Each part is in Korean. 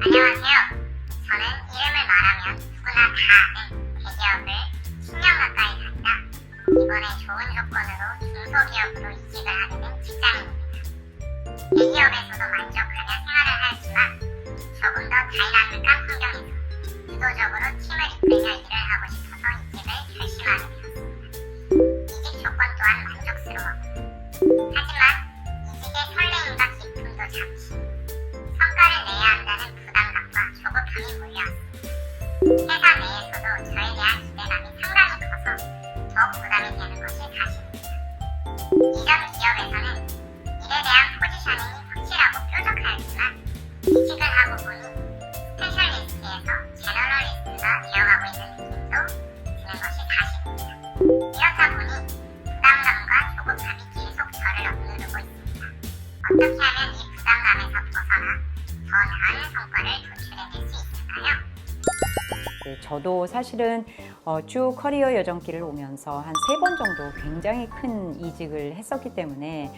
안녕하세요. 저는 이름을 말하면 누구나 다 아는 대기업을 10년 가까이 다니다 이번에 좋은 조건으로 중소기업으로 이직을 하게 된 직장인입니다. 대기업에서도 만족하며 생활을 하였지만 조금 더 다이나믹한 환경에서 주도적으로 팀을 이끌며 일을 하고 싶어서 이직을 결심하게 되었습니다. 이직 조건 또한 만족스러웠고 하지만 이직의 설레임과 기쁨도 잠시 성과를 내야 한다는 부담감과 조급함이 몰려왔습니다. 회사 내에서도 저에 대한 기대감이 상당히 커서 더욱 부담이 되는 것이 사실입니다. 이전 기업에서는 일에 대한 포지셔닝이 확실하고 뾰족하였지만 이직을 하고 보니 스페셜리스트에서 제너럴리스트가 되어가고 있는 느낌도 드는 것이 사실입니다. 이렇다 보니 부담감과 조급함이 계속 저를 억누르고 있습니다. 어떻게 하면 이 부담감에서 벗어나 더 나은 성과를 도출해낼 수 있을까요? 네, 저도 사실은 쭉 커리어 여정길을 오면서 한 3번 정도 굉장히 큰 이직을 했었기 때문에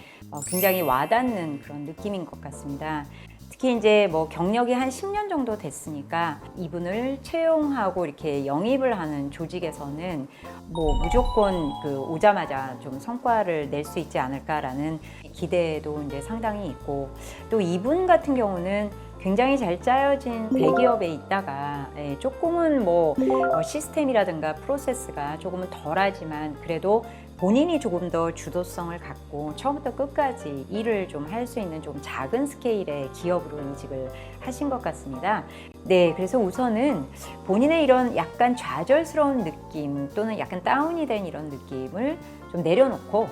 굉장히 와닿는 그런 느낌인 것 같습니다. 특히 이제 뭐 경력이 한 10년 정도 됐으니까 이분을 채용하고 이렇게 영입을 하는 조직에서는 뭐 무조건 오자마자 좀 성과를 낼 수 있지 않을까라는 기대도 이제 상당히 있고, 또 이분 같은 경우는 굉장히 잘 짜여진 대기업에 있다가 조금은 뭐 시스템이라든가 프로세스가 조금은 덜하지만 그래도 본인이 조금 더 주도성을 갖고 처음부터 끝까지 일을 좀 할 수 있는 좀 작은 스케일의 기업으로 이직을 하신 것 같습니다. 네, 그래서 우선은 본인의 이런 약간 좌절스러운 느낌 또는 약간 다운이 된 이런 느낌을 좀 내려놓고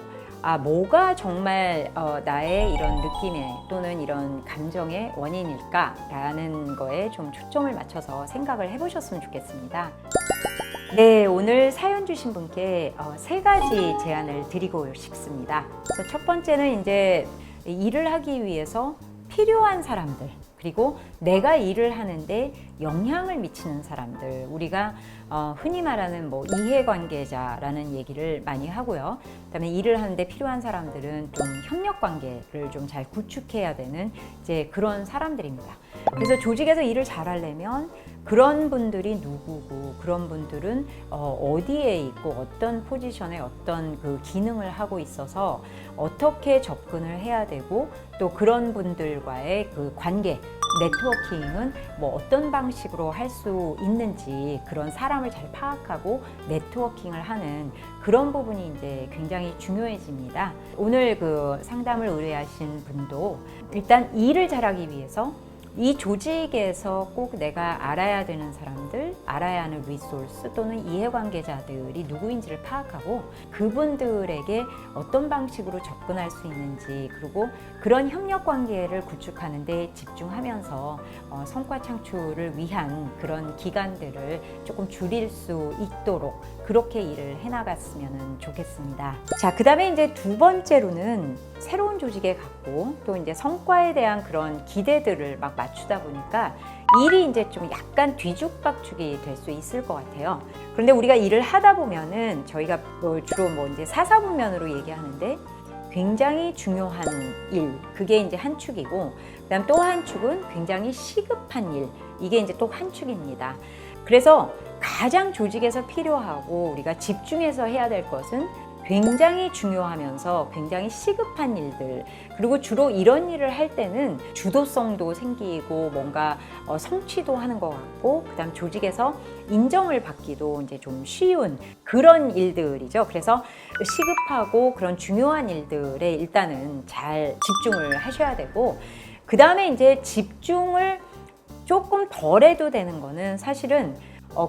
뭐가 정말 나의 이런 느낌의 또는 이런 감정의 원인일까라는 거에 좀 초점을 맞춰서 생각을 해보셨으면 좋겠습니다. 네, 오늘 사연 주신 분께 3가지 제안을 드리고 싶습니다. 그래서 첫 번째는 이제 일을 하기 위해서 필요한 사람들, 그리고 내가 일을 하는데 영향을 미치는 사람들, 우리가 흔히 말하는 뭐 이해관계자라는 얘기를 많이 하고요. 그다음에 일을 하는데 필요한 사람들은 좀 협력관계를 좀 잘 구축해야 되는 이제 그런 사람들입니다. 그래서 조직에서 일을 잘하려면 그런 분들이 누구고, 그런 분들은 어디에 있고 어떤 포지션에 어떤 그 기능을 하고 있어서 어떻게 접근을 해야 되고, 또 그런 분들과의 그 관계, 네트워킹은 뭐 어떤 방식으로 할 수 있는지, 그런 사람을 잘 파악하고 네트워킹을 하는 그런 부분이 이제 굉장히 중요해집니다. 오늘 그 상담을 의뢰하신 분도 일단 일을 잘하기 위해서 이 조직에서 꼭 내가 알아야 되는 사람들, 알아야 하는 리소스 또는 이해관계자들이 누구인지를 파악하고 그분들에게 어떤 방식으로 접근할 수 있는지, 그리고 그런 협력관계를 구축하는 데 집중하면서 성과 창출을 위한 그런 기간들을 조금 줄일 수 있도록 그렇게 일을 해나갔으면 좋겠습니다. 자, 그 다음에 이제 2번째로는 새로운 조직에 갔고 또 이제 성과에 대한 그런 기대들을 막 맞추다 보니까 일이 이제 좀 약간 뒤죽박죽이 될 수 있을 것 같아요. 그런데 우리가 일을 하다 보면은 저희가 주로 뭐 이제 사사분면으로 얘기하는데 굉장히 중요한 일, 그게 이제 한 축이고, 그다음 또 한 축은 굉장히 시급한 일, 이게 이제 또 한 축입니다. 그래서 가장 조직에서 필요하고 우리가 집중해서 해야 될 것은 굉장히 중요하면서 굉장히 시급한 일들, 그리고 주로 이런 일을 할 때는 주도성도 생기고 뭔가 성취도 하는 것 같고, 그다음 조직에서 인정을 받기도 이제 좀 쉬운 그런 일들이죠. 그래서 시급하고 그런 중요한 일들에 일단은 잘 집중을 하셔야 되고, 그 다음에 이제 집중을 조금 덜 해도 되는 거는 사실은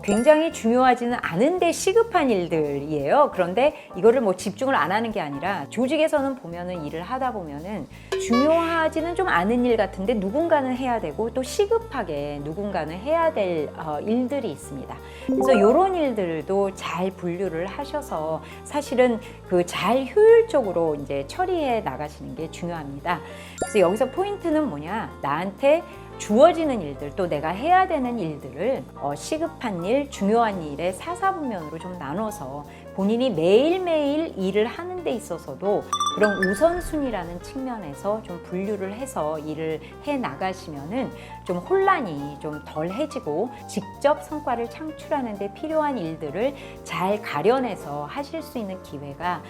굉장히 중요하지는 않은데 시급한 일들이에요. 그런데 이거를 뭐 집중을 안 하는 게 아니라 조직에서는 보면은 일을 하다 보면은 중요하지는 좀 않은 일 같은데 누군가는 해야 되고 또 시급하게 누군가는 해야 될 일들이 있습니다. 그래서 이런 일들도 잘 분류를 하셔서 사실은 그 잘 효율적으로 이제 처리해 나가시는 게 중요합니다. 그래서 여기서 포인트는 뭐냐? 나한테 주어지는 일들, 또 내가 해야 되는 일들을 시급한 일, 중요한 일에 사사분면으로 좀 나눠서 본인이 매일매일 일을 하는 데 있어서도 그런 우선순위라는 측면에서 좀 분류를 해서 일을 해 나가시면은 좀 혼란이 좀 덜해지고 직접 성과를 창출하는 데 필요한 일들을 잘 가려내서 하실 수 있는 기회가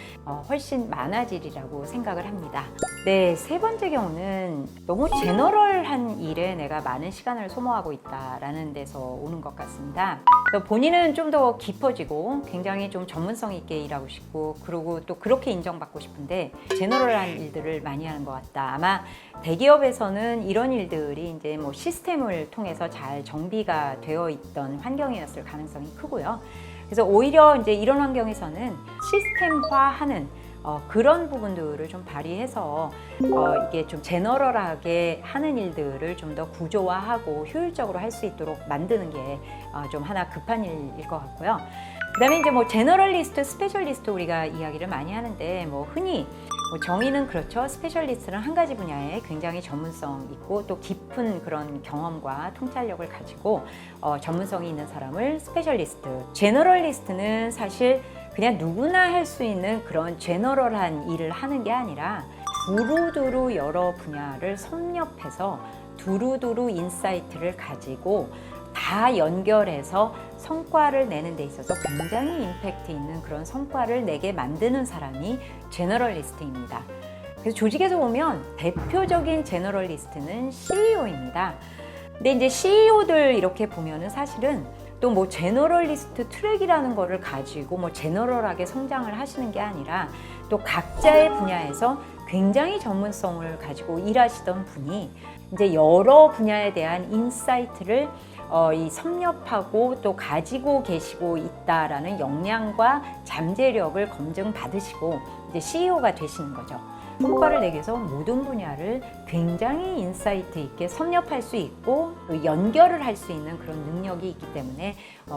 훨씬 많아지리라고 생각을 합니다. 네, 세 번째 경우는 너무 제너럴한 일에 내가 많은 시간을 소모하고 있다라는 데서 오는 것 같습니다. 본인은 좀 더 깊어지고 굉장히 좀 전문성 있게 일하고 싶고 그리고 또 그렇게 인정받고 싶은데 제너럴한 일들을 많이 하는 것 같다. 아마 대기업에서는 이런 일들이 이제 뭐 시스템을 통해서 잘 정비가 되어 있던 환경이었을 가능성이 크고요. 그래서 오히려 이제 이런 환경에서는 시스템화하는 그런 부분들을 좀 발휘해서 이게 좀 제너럴하게 하는 일들을 좀 더 구조화하고 효율적으로 할 수 있도록 만드는 게 좀 하나 급한 일일 것 같고요. 그다음에 이제 뭐 제너럴리스트, 스페셜리스트 우리가 이야기를 많이 하는데 뭐 흔히 뭐 정의는 그렇죠. 스페셜리스트는 한 가지 분야에 굉장히 전문성 있고 또 깊은 그런 경험과 통찰력을 가지고 전문성이 있는 사람을 스페셜리스트. 제너럴리스트는 사실 그냥 누구나 할 수 있는 그런 제너럴한 일을 하는 게 아니라 두루두루 여러 분야를 섭렵해서 두루두루 인사이트를 가지고 다 연결해서 성과를 내는 데 있어서 굉장히 임팩트 있는 그런 성과를 내게 만드는 사람이 제너럴리스트입니다. 그래서 조직에서 보면 대표적인 제너럴리스트는 CEO입니다. 근데 이제 CEO들 이렇게 보면은 사실은 또 뭐 제너럴리스트 트랙이라는 거를 가지고 뭐 제너럴하게 성장을 하시는 게 아니라 또 각자의 분야에서 굉장히 전문성을 가지고 일하시던 분이 이제 여러 분야에 대한 인사이트를 이 섭렵하고 또 가지고 계시고 있다라는 역량과 잠재력을 검증받으시고 이제 CEO가 되시는 거죠. 성과를 내기 위해서 모든 분야를 굉장히 인사이트 있게 섭렵할 수 있고 또 연결을 할 수 있는 그런 능력이 있기 때문에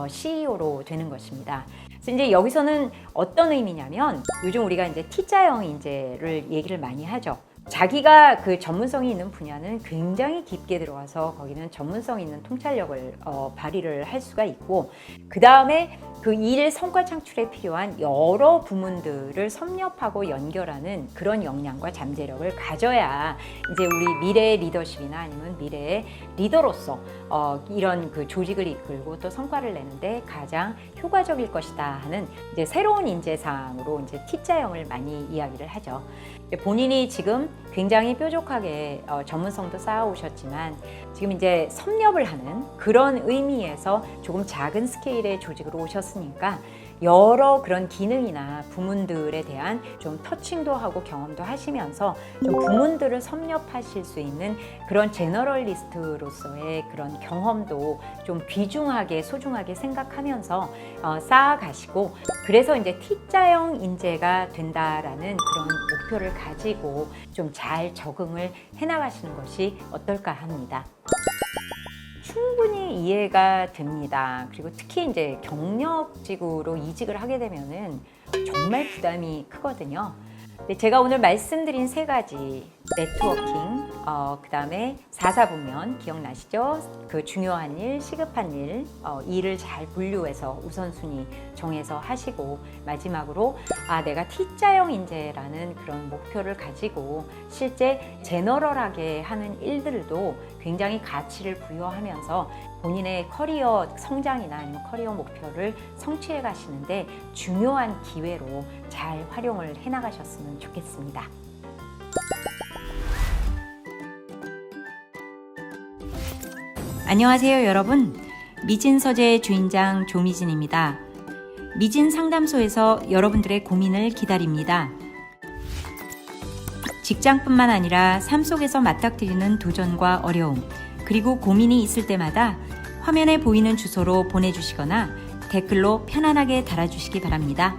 CEO로 되는 것입니다. 그래서 이제 여기서는 어떤 의미냐면 요즘 우리가 이제 T자형 인재를 얘기를 많이 하죠. 자기가 그 전문성이 있는 분야는 굉장히 깊게 들어가서 거기는 전문성 있는 통찰력을 발휘를 할 수가 있고 그 다음에 그 일 성과 창출에 필요한 여러 부문들을 섭렵하고 연결하는 그런 역량과 잠재력을 가져야 이제 우리 미래의 리더십이나 아니면 미래의 리더로서 이런 그 조직을 이끌고 또 성과를 내는데 가장 효과적일 것이다 하는 이제 새로운 인재상으로 이제 T자형을 많이 이야기를 하죠. 본인이 지금 굉장히 뾰족하게 전문성도 쌓아오셨지만 지금 이제 섭렵을 하는 그런 의미에서 조금 작은 스케일의 조직으로 오셨으니까 여러 그런 기능이나 부문들에 대한 좀 터칭도 하고 경험도 하시면서 좀 부문들을 섭렵하실 수 있는 그런 제너럴리스트로서의 그런 경험도 좀 귀중하게 소중하게 생각하면서 쌓아가시고 그래서 이제 T자형 인재가 된다라는 그런 목표를 가지고 좀 잘 적응을 해나가시는 것이 어떨까 합니다. 충분히 이해가 됩니다. 그리고 특히 이제 경력직으로 이직을 하게 되면은 정말 부담이 크거든요. 근데 제가 오늘 말씀드린 세 가지 네트워킹, 그 다음에 4사분면 기억나시죠? 그 중요한 일, 시급한 일, 일을 잘 분류해서 우선순위 정해서 하시고 마지막으로 내가 T자형 인재라는 그런 목표를 가지고 실제 제너럴하게 하는 일들도 굉장히 가치를 부여하면서 본인의 커리어 성장이나 아니면 커리어 목표를 성취해 가시는데 중요한 기회로 잘 활용을 해나가셨으면 좋겠습니다. 안녕하세요 여러분, 미진서재의 주인장 조미진입니다. 미진 상담소에서 여러분들의 고민을 기다립니다. 직장뿐만 아니라 삶 속에서 맞닥뜨리는 도전과 어려움, 그리고 고민이 있을 때마다 화면에 보이는 주소로 보내주시거나 댓글로 편안하게 달아주시기 바랍니다.